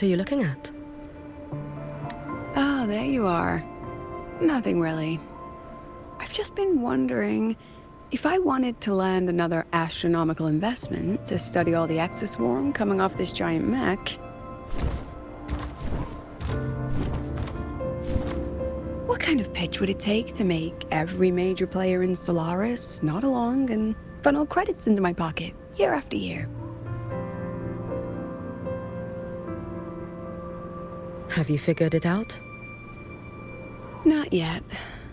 are you looking at? Ah, there you are. Nothing really. I've just been wondering, if I wanted to land another astronomical investment to study all the exoswarm coming off this giant mech, what kind of pitch would it take to make every major player in Solaris nod along and funnel credits into my pocket year after year? Have you figured it out? Not yet.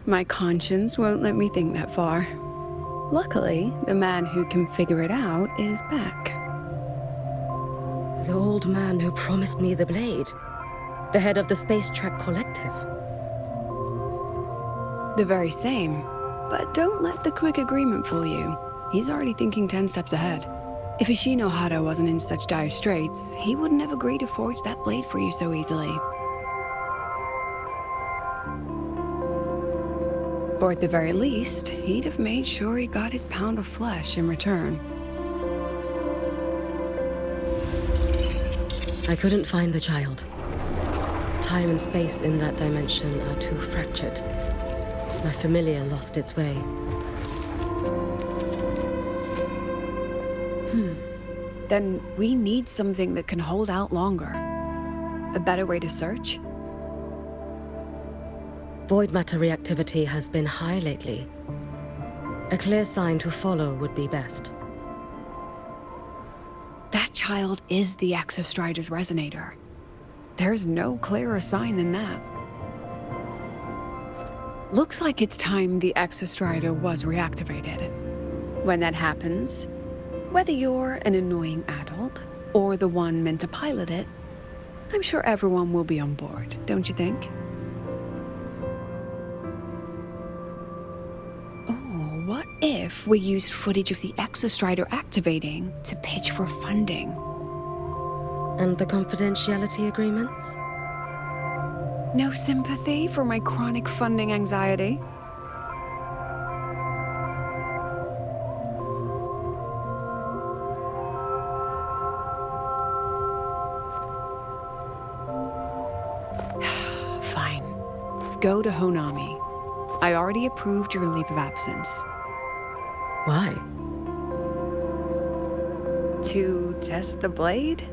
My conscience won't let me think that far. Luckily, the man who can figure it out is back. The old man who promised me the blade. The head of the Space Trek Collective. The very same. But don't let the quick agreement fool you. He's already thinking 10 steps ahead. If Ishino Hada wasn't in such dire straits, he wouldn't have agreed to forge that blade for you so easily. Or at the very least, he'd have made sure he got his pound of flesh in return. I couldn't find the child. Time and space in that dimension are too fractured. My familiar lost its way. Then we need something that can hold out longer. A better way to search? Void matter reactivity has been high lately. A clear sign to follow would be best. That child is the Exostrider's resonator. There's no clearer sign than that. Looks like it's time the Exostrider was reactivated. When that happens, whether you're an annoying adult or the one meant to pilot it, I'm sure everyone will be on board, don't you think? Oh, what if we used footage of the Exostrider activating to pitch for funding? And the confidentiality agreements? No sympathy for my chronic funding anxiety? Fine. Go to Honami. I already approved your leave of absence. Why? To test the blade?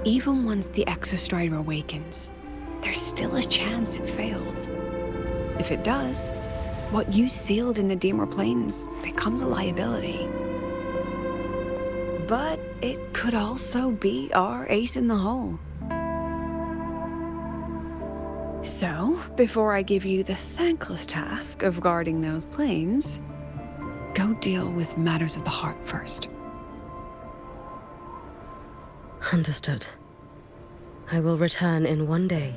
Even once the Exostrider awakens, there's still a chance it fails. If it does, what you sealed in the Deemer Plains becomes a liability. But it could also be our ace in the hole. So, before I give you the thankless task of guarding those planes, go deal with matters of the heart first. Understood. I will return in 1 day.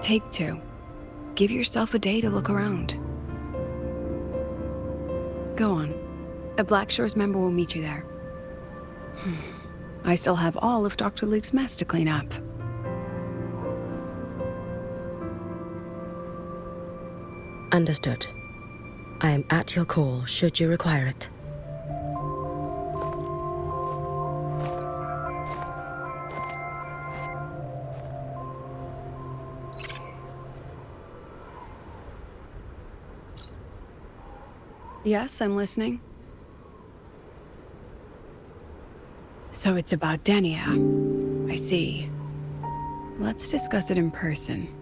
Take 2. Give yourself a day to look around. Go on. A Black Shores member will meet you there. I still have all of Dr. Luke's mess to clean up. Understood. I am at your call should you require it. Yes, I'm listening. So it's about Denia. I see. Let's discuss it in person.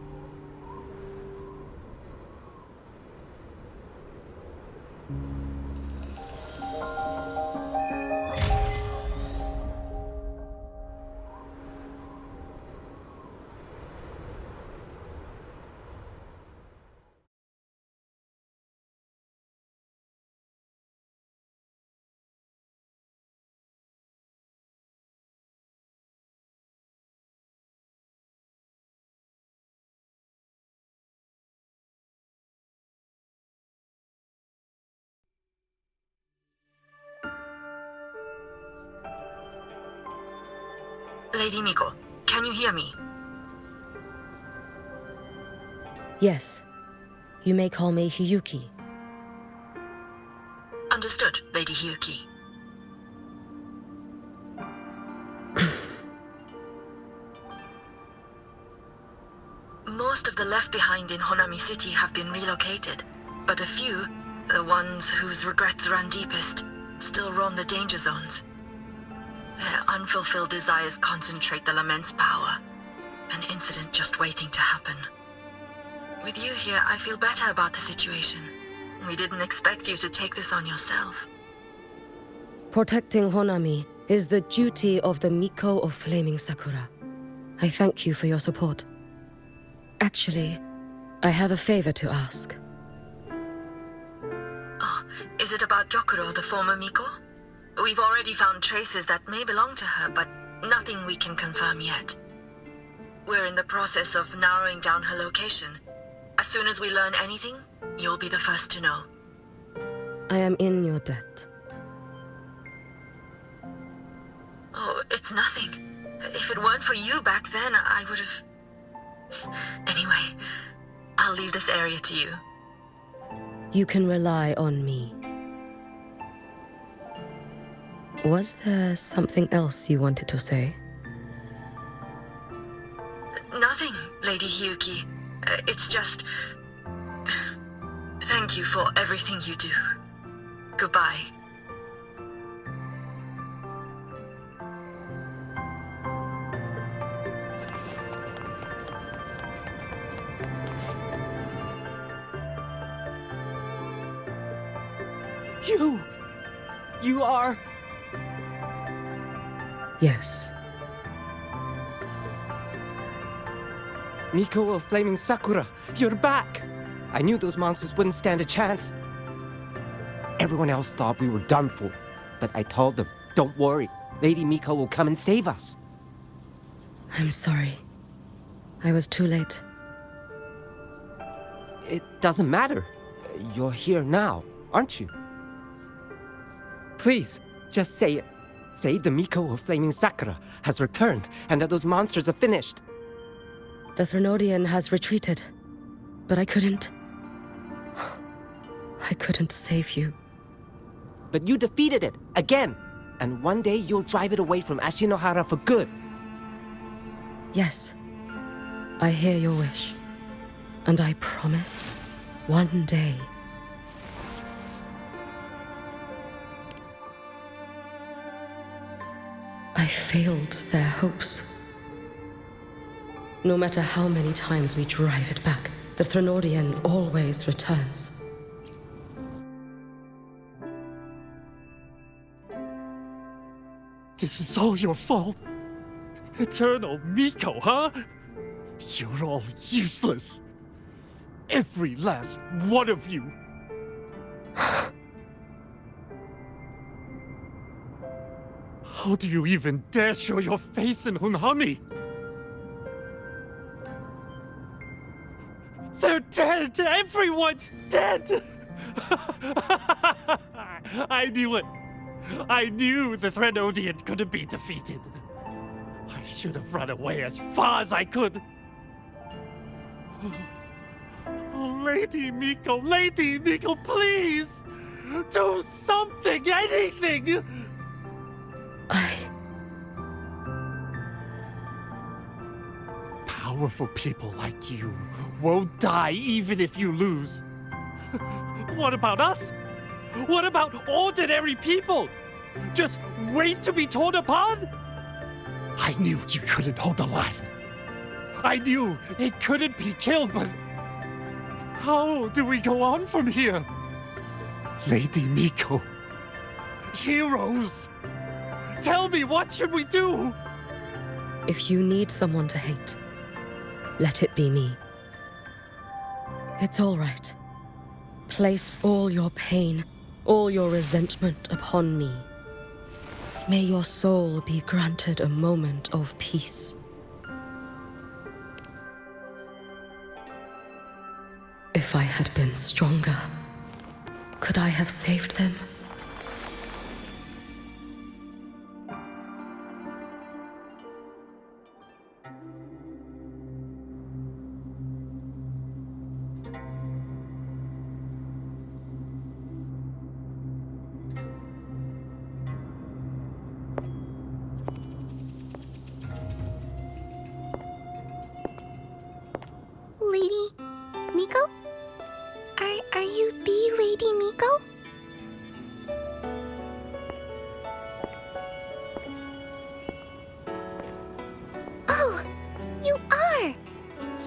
Lady Miko, can you hear me? Yes. You may call me Hiyuki. Understood, Lady Hyuki. Most of the left behind in Honami City have been relocated, but a few, the ones whose regrets run deepest, still roam the danger zones. Their unfulfilled desires concentrate the lament's power, an incident just waiting to happen. With you here, I feel better about the situation. We didn't expect you to take this on yourself. Protecting Honami is the duty of the Miko of Flaming Sakura. I thank you for your support. Actually, I have a favor to ask. Oh, is it about Gyokuro, the former Miko? We've already found traces that may belong to her, but nothing we can confirm yet. We're in the process of narrowing down her location. As soon as we learn anything, you'll be the first to know. I am in your debt. Oh, it's nothing. If it weren't for you back then, I would have... Anyway, I'll leave this area to you. You can rely on me. Was there something else you wanted to say? Nothing, Lady Hyuki. It's just... Thank you for everything you do. Goodbye. You are... Yes. Miko of Flaming Sakura, you're back! I knew those monsters wouldn't stand a chance. Everyone else thought we were done for, but I told them, don't worry, Lady Miko will come and save us. I'm sorry. I was too late. It doesn't matter. You're here now, aren't you? Please, just say it. Say the Miko of Flaming Sakura has returned and that those monsters are finished. The Thrunodian has retreated, but I couldn't save you. But you defeated it, again! And one day you'll drive it away from Ashinohara for good. Yes, I hear your wish. And I promise, one day... I failed their hopes. No matter how many times we drive it back, the Thrunodian always returns. This is all your fault. Eternal Miko, huh? You're all useless. Every last one of you. How do you even dare show your face in Hunhami? They're dead! Everyone's dead! I knew it! I knew the Thrunodian couldn't be defeated. I should have run away as far as I could. Oh, Lady Miko, please! Do something, anything! Powerful people like you won't die even if you lose. What about us? What about ordinary people? Just wait to be torn apart? I knew you couldn't hold the line. I knew it couldn't be killed, but how do we go on from here? Lady Miko, heroes, tell me, what should we do? If you need someone to hate, let it be me. It's all right. Place all your pain, all your resentment upon me. May your soul be granted a moment of peace. If I had been stronger, could I have saved them? Miko? Are you the Lady Miko? Oh, you are!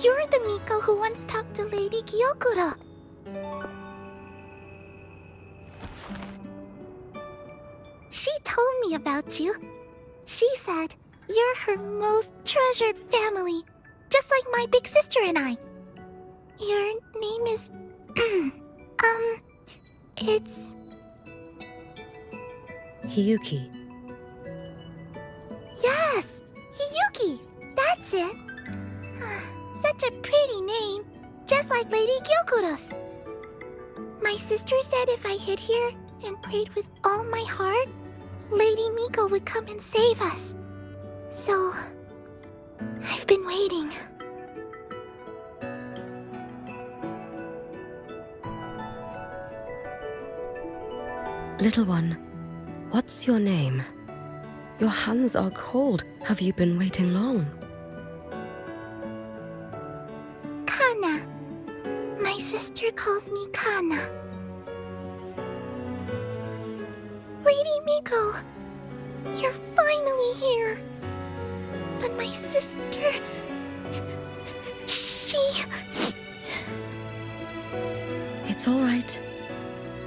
You're the Miko who once talked to Lady Gyokuro. She told me about you. She said you're her most treasured family, just like my big sister and I. Your name is... it's... Hiyuki. Yes! Hiyuki! That's it! Such a pretty name, just like Lady Gyokuro's. My sister said if I hid here and prayed with all my heart, Lady Miko would come and save us. So, I've been waiting. Little one, what's your name? Your hands are cold. Have you been waiting long? Kana. My sister calls me Kana. Lady Miko, you're finally here. But my sister... she... It's all right.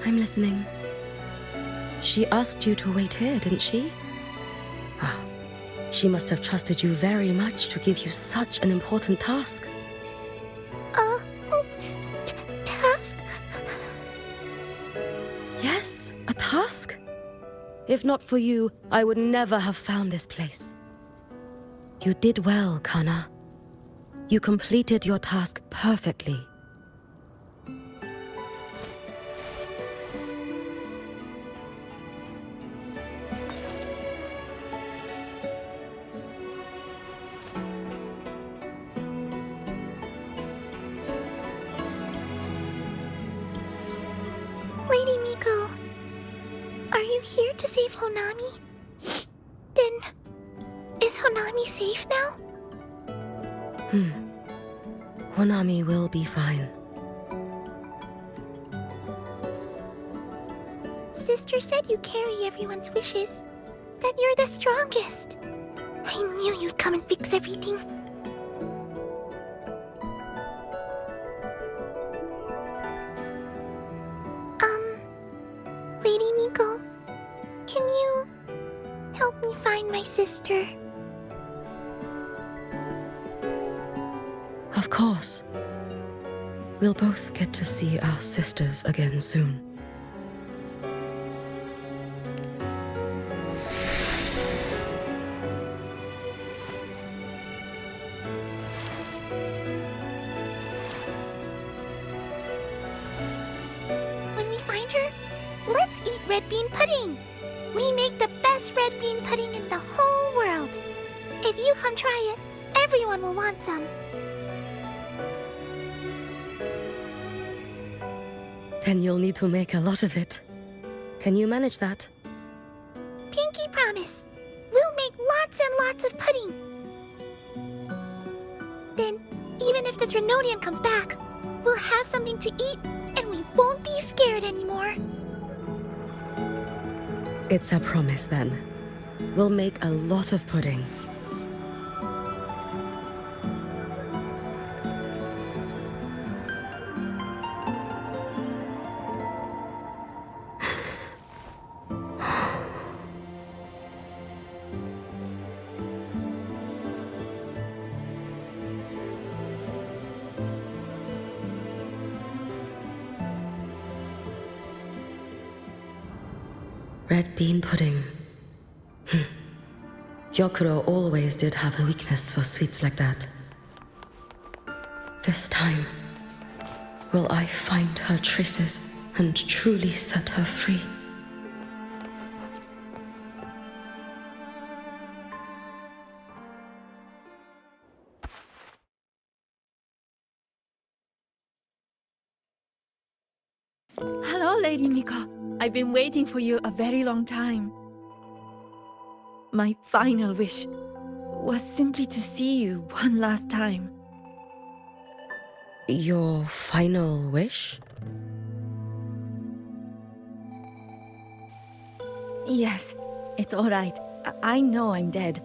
I'm listening. She asked you to wait here, didn't she? Ah, she must have trusted you very much to give you such an important task. Task? Yes, a task. If not for you, I would never have found this place. You did well, Kana. You completed your task perfectly. Lady Miko, are you here to save Honami? Then, is Honami safe now? Honami will be fine. Sister said you carry everyone's wishes. That you're the strongest. I knew you'd come and fix everything. Lady Miko, can you help me find my sister? Of course. We'll both get to see our sisters again soon. When we find her, let's eat red bean pudding. We make the best red bean pudding in the whole world. If you come try it, everyone will want some. Then you'll need to make a lot of it. Can you manage that? Pinky promise. We'll make lots and lots of pudding. Then, even if the Drenodian comes back, we'll have something to eat and we won't be scared anymore. It's a promise then. We'll make a lot of pudding. Red bean pudding. Gyokuro always did have a weakness for sweets like that. This time, will I find her traces and truly set her free? Hello, Lady Miko. I've been waiting for you a very long time. My final wish was simply to see you one last time. Your final wish? Yes, it's all right. I know I'm dead.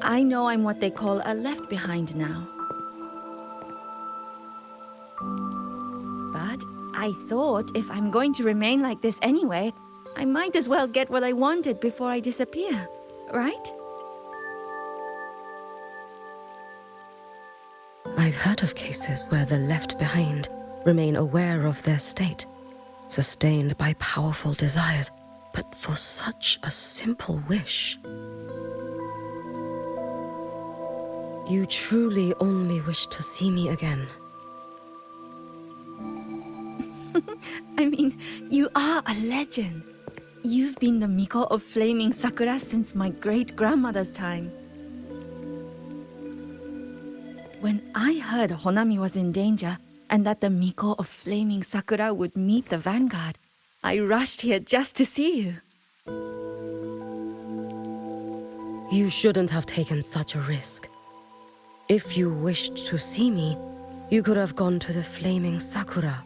I know I'm what they call a left behind now. But I thought if I'm going to remain like this anyway, I might as well get what I wanted before I disappear, right? I've heard of cases where the left behind remain aware of their state, sustained by powerful desires, but for such a simple wish. You truly only wish to see me again. I mean, you are a legend. You've been the Miko of Flaming Sakura since my great-grandmother's time. When I heard Honami was in danger, and that the Miko of Flaming Sakura would meet the vanguard, I rushed here just to see you. You shouldn't have taken such a risk. If you wished to see me, you could have gone to the Flaming Sakura.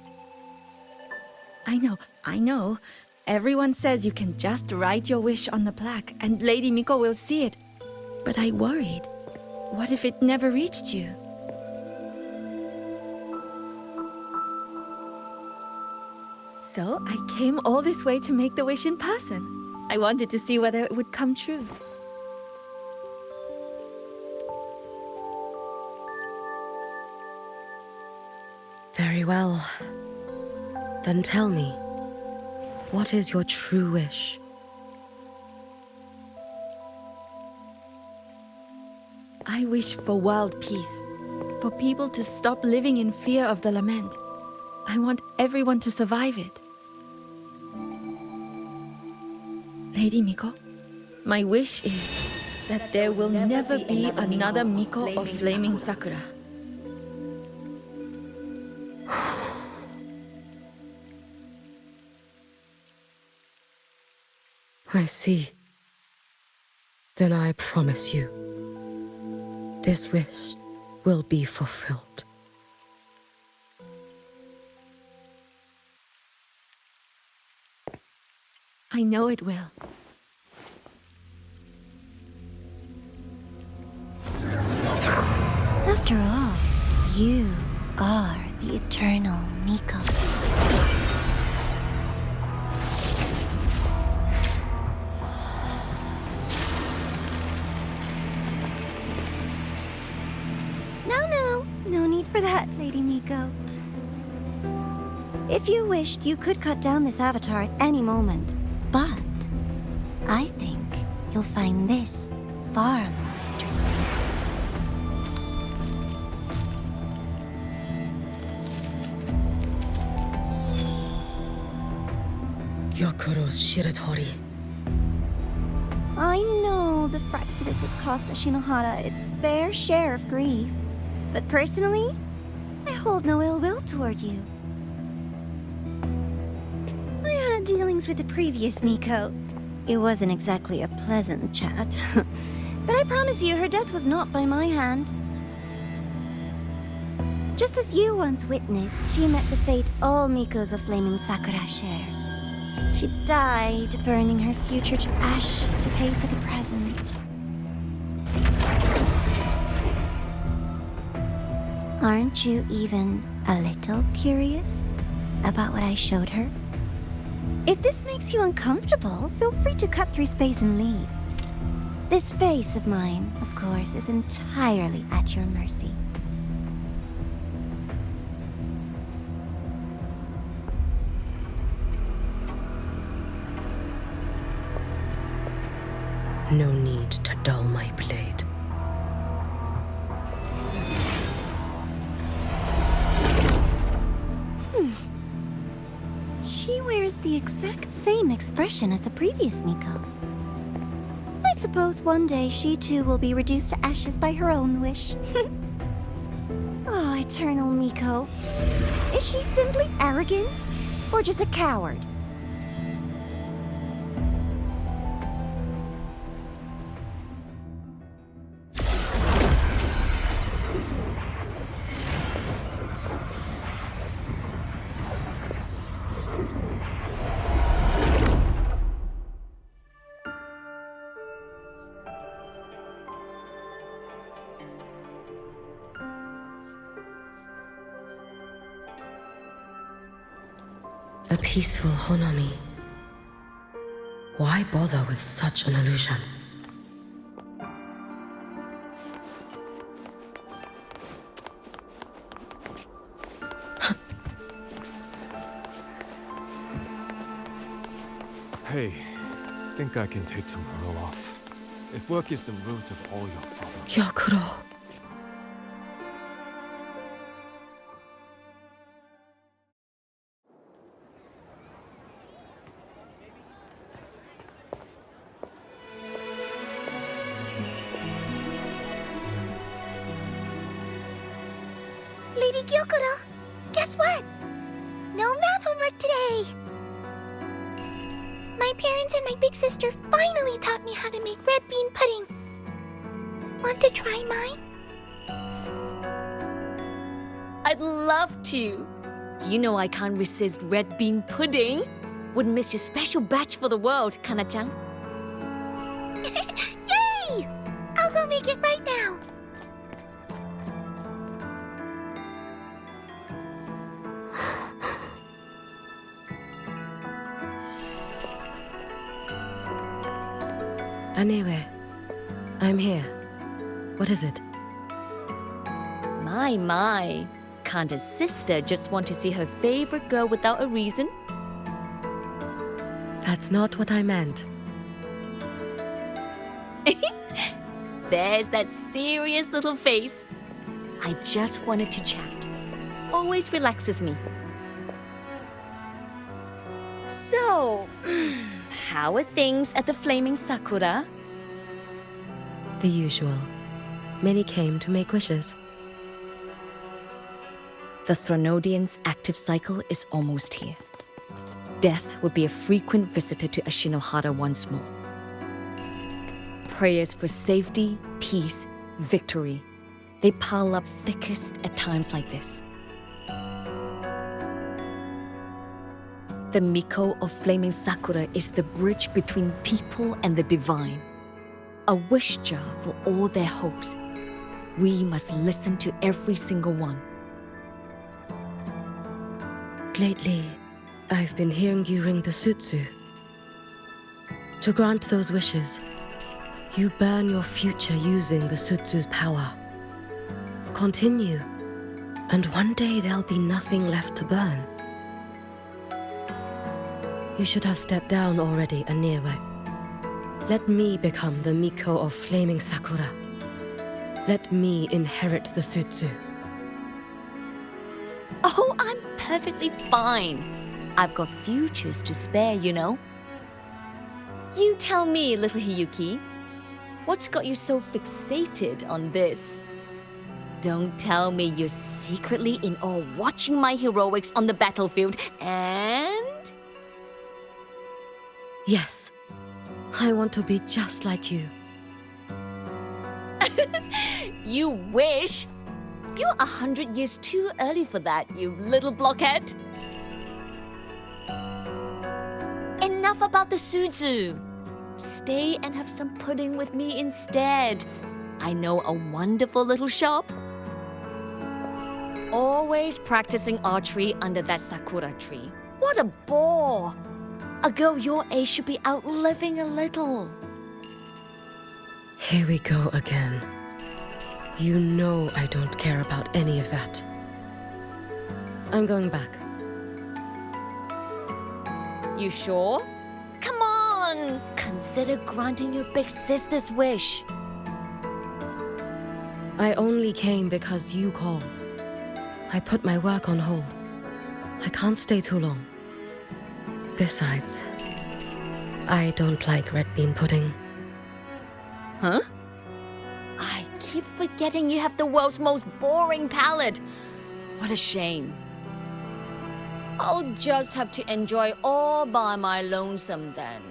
I know. Everyone says you can just write your wish on the plaque and Lady Miko will see it. But I worried. What if it never reached you? So I came all this way to make the wish in person. I wanted to see whether it would come true. Very well. Then tell me, what is your true wish? I wish for world peace, for people to stop living in fear of the lament. I want everyone to survive it. Lady Miko, my wish is that there will never be another Miko of Flaming Sakura. I see. Then I promise you, this wish will be fulfilled. I know it will. After all, you are the eternal Miko. No need for that, Lady Miko. If you wished, you could cut down this avatar at any moment. But I think you'll find this far more interesting. Yokuro's Shiratori. I know the Fraxidus has cost Ashinohara its fair share of grief. But personally, I hold no ill will toward you. I had dealings with the previous Miko. It wasn't exactly a pleasant chat. But I promise you, her death was not by my hand. Just as you once witnessed, she met the fate all Mikos of Flaming Sakura share. She died, burning her future to ash to pay for the present. Aren't you even a little curious about what I showed her? If this makes you uncomfortable, feel free to cut through space and leave. This face of mine, of course, is entirely at your mercy. No need to dull my blade. She wears the exact same expression as the previous Miko. I suppose one day she too will be reduced to ashes by her own wish. Oh, eternal Miko. Is she simply arrogant? Or just a coward? peaceful Honami. Why bother with such an illusion? Hey, think I can take tomorrow off. If work is the root of all your problems. Gyokuro. Lady Gyokuro, guess what? No math homework today! My parents and my big sister finally taught me how to make red bean pudding. Want to try mine? I'd love to. You know I can't resist red bean pudding. Wouldn't miss your special batch for the world, Kana-chan. Yay! I'll go make it right now. Anyway, I'm here. What is it? My. Can't a sister just want to see her favorite girl without a reason? That's not what I meant. There's that serious little face. I just wanted to chat. Always relaxes me. So, how are things at the Flaming Sakura? The usual. Many came to make wishes. The Thronodian's active cycle is almost here. Death will be a frequent visitor to Ashinohara once more. Prayers for safety, peace, victory. They pile up thickest at times like this. The Miko of Flaming Sakura is the bridge between people and the divine. A wish jar for all their hopes. We must listen to every single one. Lately, I've been hearing you ring the sutsu. To grant those wishes, you burn your future using the sutsu's power. Continue, and one day there'll be nothing left to burn. You should have stepped down already, Aniwe. Let me become the Miko of Flaming Sakura. Let me inherit the sutsu. Oh, I'm perfectly fine. I've got futures to spare, you know. You tell me, little Hiyuki, what's got you so fixated on this? Don't tell me you're secretly in awe watching my heroics on the battlefield and... Yes, I want to be just like you. You wish? You're 100 years too early for that, you little blockhead. Enough about the sutsu. Stay and have some pudding with me instead. I know a wonderful little shop. Always practicing archery under that sakura tree. What a bore! A girl your age should be out living a little. Here we go again. You know I don't care about any of that. I'm going back. You sure? Come on! Consider granting your big sister's wish. I only came because you called. I put my work on hold. I can't stay too long. Besides, I don't like red bean pudding. Huh? I keep forgetting you have the world's most boring palate. What a shame. I'll just have to enjoy all by my lonesome then.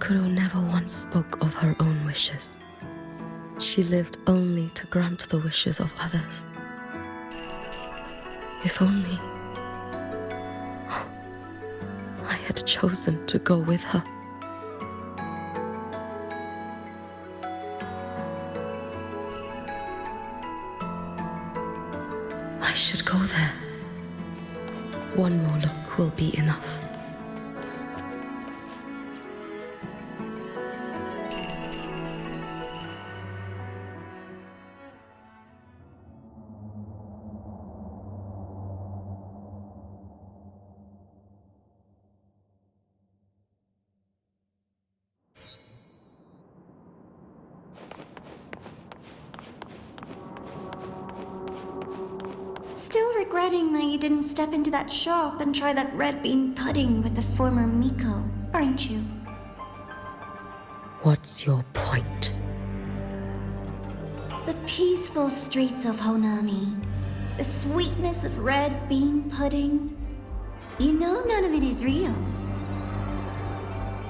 Gyokuro never once spoke of her own wishes. She lived only to grant the wishes of others. If only I had chosen to go with her. I should go there. One more look will be enough. Still regretting that you didn't step into that shop and try that red bean pudding with the former Miko, aren't you? What's your point? The peaceful streets of Honami, the sweetness of red bean pudding. You know none of it is real.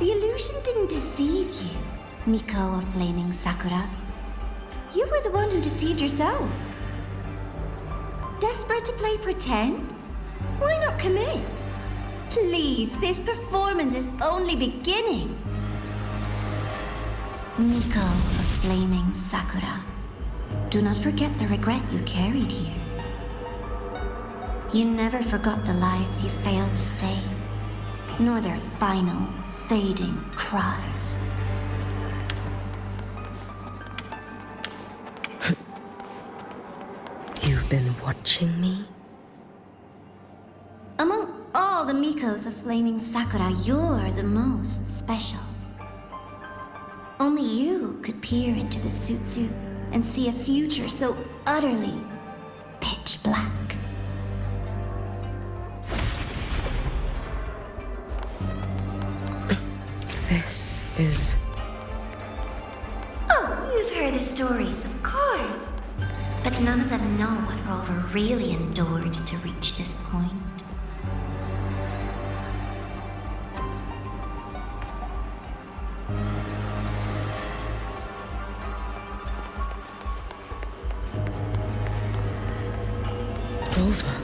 The illusion didn't deceive you, Miko of Flaming Sakura. You were the one who deceived yourself. Desperate to play pretend? Why not commit? Please, this performance is only beginning. Miko of Flaming Sakura, do not forget the regret you carried here. You never forgot the lives you failed to save, nor their final, fading cries. You've been watching me? Among all the Mikos of Flaming Sakura, you're the most special. Only you could peer into the Sutsu and see a future so utterly pitch black. This is... Oh, you've heard the stories, of course. But none of them know what Rover really endured to reach this point. Rover.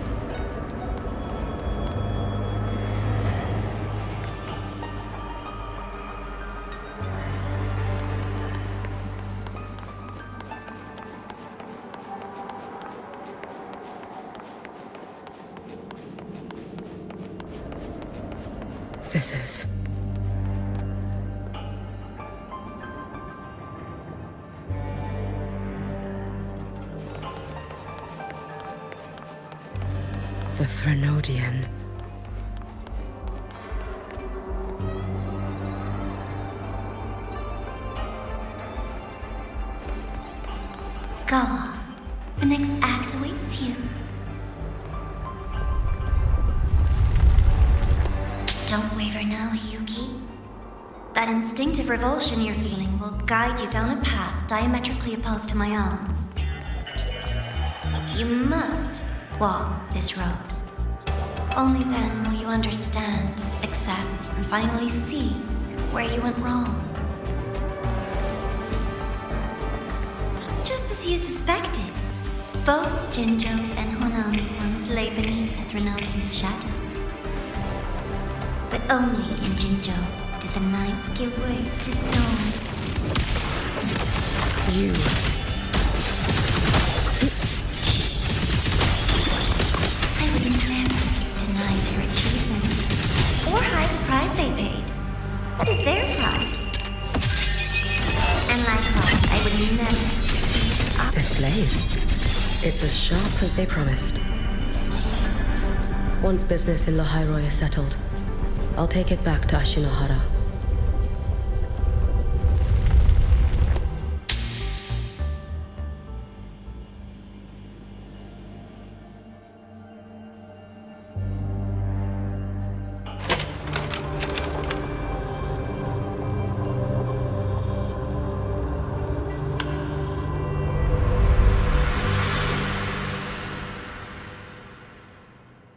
This is... the Threnodian. Go on. The next act awaits you. Don't waver now, Yuki. That instinctive revulsion you're feeling will guide you down a path diametrically opposed to my own. You must walk this road. Only then will you understand, accept, and finally see where you went wrong. Just as you suspected, both Jinjo and Honami once lay beneath the Threnodian's shadow. But only in Jinjo did the night give way to dawn. You... I would never deny their achievements, or hide the price they paid. That is their pride. And likewise, I would never speak up. This blade. It's as sharp as they promised. Once business in Lahai-Roi is settled, I'll take it back to Ashinohara.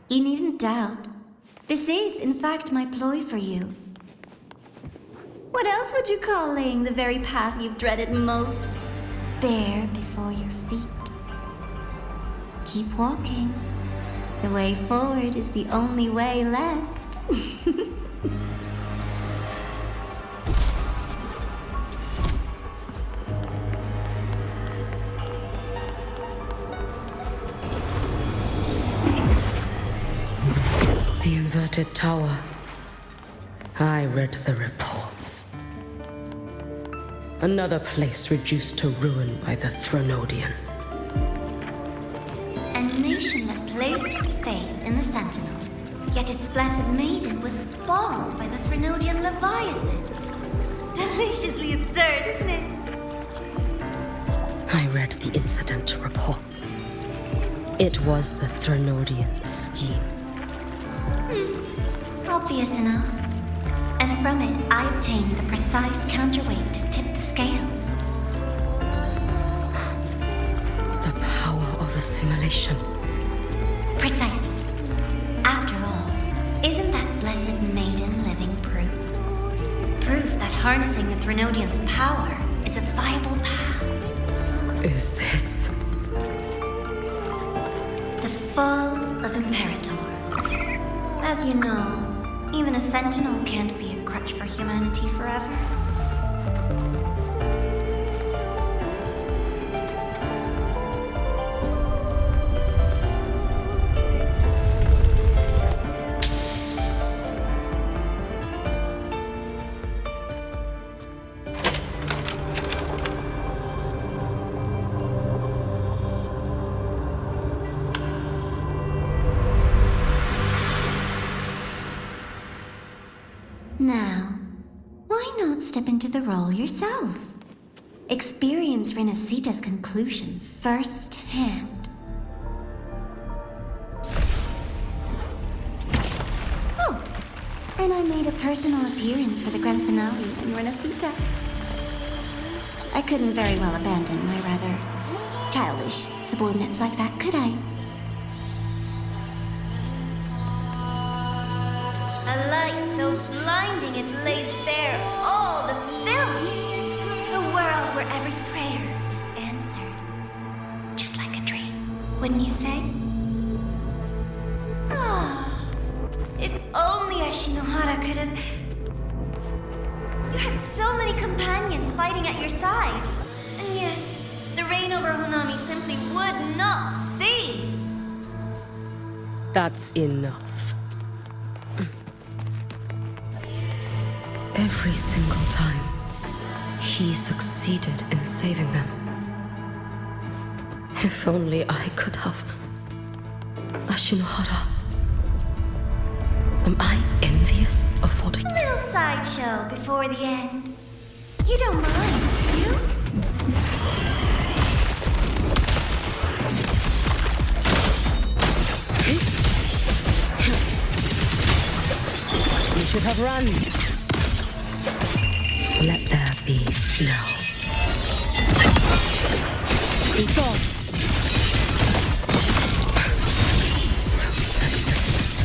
You needn't doubt. This is, in fact, my ploy for you. What else would you call laying the very path you've dreaded most bare before your feet? Keep walking. The way forward is the only way left. The inverted tower. I read the reports. Another place reduced to ruin by the Threnodian. A nation that placed its faith in the Sentinel, yet its blessed maiden was spawned by the Threnodian Leviathan. Deliciously absurd, isn't it? I read the incident reports. It was the Threnodian scheme. Obvious enough. And from it, I obtained the precise counterweight to tip the scales. The power of assimilation. Precisely. After all, isn't that blessed maiden living proof? Proof that harnessing the Threnodian's power is a viable path. Is this The fall of Imperator. As you know, even a sentinel can't be a crutch for humanity forever. Now, why not step into the role yourself? Experience Renacita's conclusion firsthand. Oh, and I made a personal appearance for the grand finale in Renacita. I couldn't very well abandon my rather childish subordinates like that, could I? A light so blinding it lays bare all the film. The world where every prayer is answered. Just like a dream, wouldn't you say? Ah, if only Ashinohara could have... You had so many companions fighting at your side. And yet, the reign over Honami simply would not cease. That's enough. Every single time, he succeeded in saving them. If only I could have... Ashinohara. Am I envious of what he... Little sideshow before the end. You don't mind, do you? You should have run. Let there be snow. Be gone. So persistent.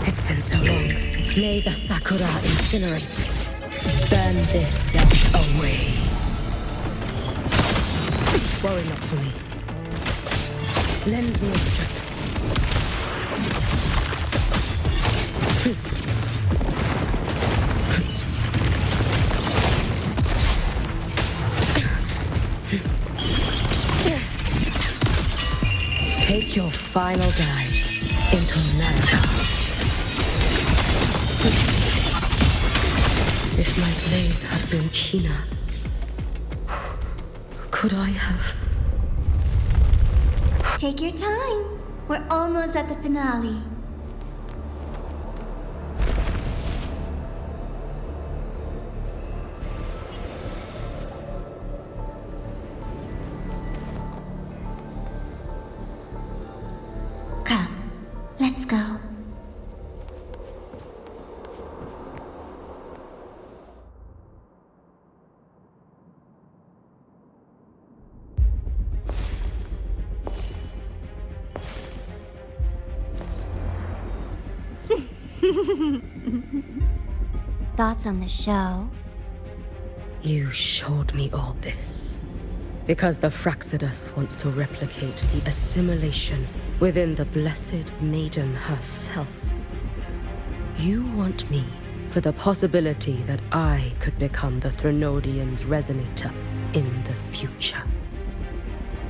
It's been so long. May the Sakura incinerate. Burn this self away. Worry not for me. Lend me your strength. Take your final dive into America. If my blade had been keener, could I have... Take your time. We're almost at the finale. Come, let's go. Thoughts on the show? You showed me all this because the Fraxidus wants to replicate the assimilation within the Blessed Maiden herself. You want me for the possibility that I could become the Threnodian's resonator in the future.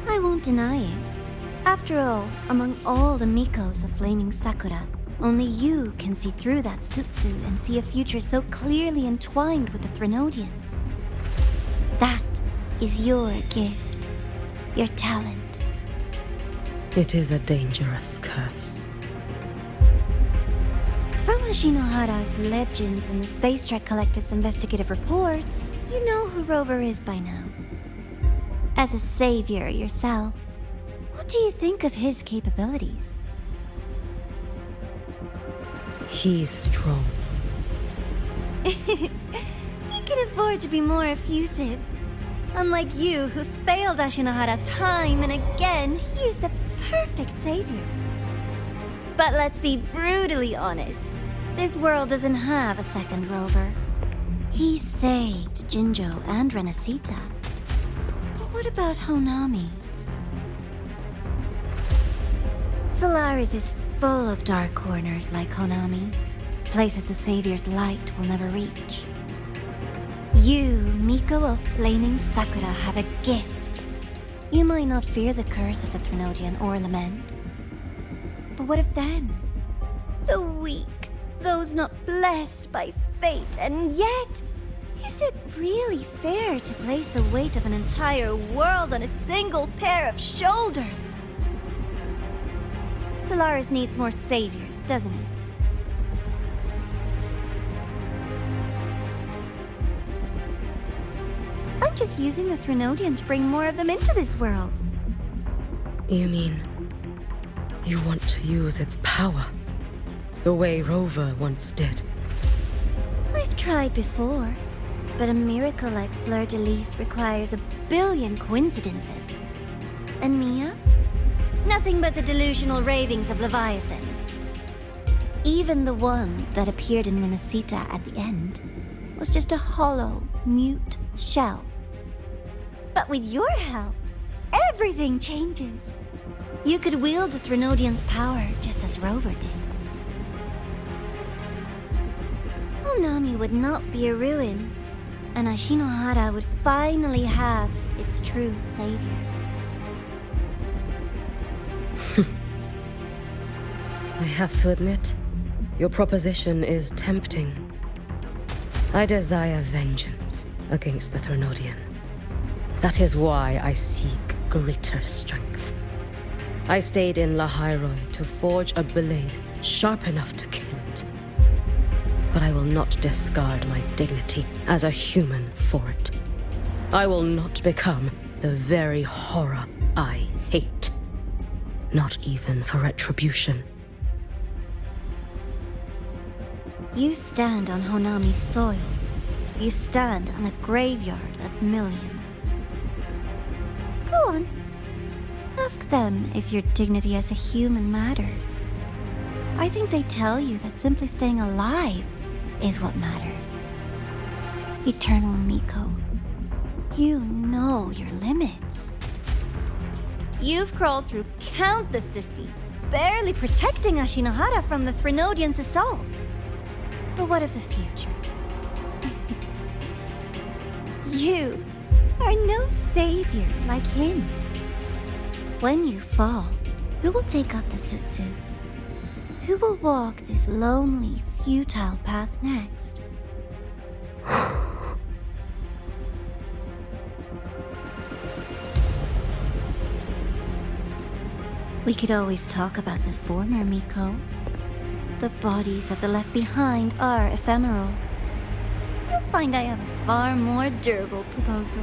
I won't deny it. After all, among all the Mikos of Flaming Sakura, only you can see through that Sutsu and see a future so clearly entwined with the Threnodians. That is your gift, your talent. It is a dangerous curse. From Ashinohara's legends and the Space Trek Collective's investigative reports, you know who Rover is by now. As a savior yourself, what do you think of his capabilities? He's strong. He can afford to be more effusive. Unlike you, who failed Ashinohara time and again, he is the perfect savior. But let's be brutally honest. This world doesn't have a second Rover. He saved Jinjo and Renacita. But what about Honami? Solaris is full of dark corners like Honami. Places the Savior's light will never reach. You, Miko of Flaming Sakura, have a gift. You might not fear the curse of the Threnodian or lament. But what of them? The weak, those not blessed by fate, and yet, is it really fair to place the weight of an entire world on a single pair of shoulders? Solaris needs more saviors, doesn't it? I'm just using the Threnodian to bring more of them into this world. You mean you want to use its power the way Rover once did? I've tried before, but a miracle like Fleur-de-Lis requires a billion coincidences. And Mia? Nothing but the delusional ravings of Leviathan. Even the one that appeared in Renacita at the end was just a hollow, mute shell. But with your help, everything changes. You could wield the Threnodian's power just as Rover did. Honami would not be a ruin, and Ashinohara would finally have its true savior. I have to admit, your proposition is tempting. I desire vengeance against the Threnodian. That is why I seek greater strength. I stayed in Lahai-Roi to forge a blade sharp enough to kill it. But I will not discard my dignity as a human for it. I will not become the very horror I hate. Not even for retribution. You stand on Honami's soil. You stand on a graveyard of millions. Go on. Ask them if your dignity as a human matters. I think they tell you that simply staying alive is what matters. Eternal Miko, you know your limits. You've crawled through countless defeats, barely protecting Ashinohara from the Threnodian's assault. But what of the future? You are no savior like him. When you fall, who will take up the Sutsu? Who will walk this lonely, futile path next? We could always talk about the former, Miko. The bodies of the left behind are ephemeral. You'll find I have a far more durable proposal.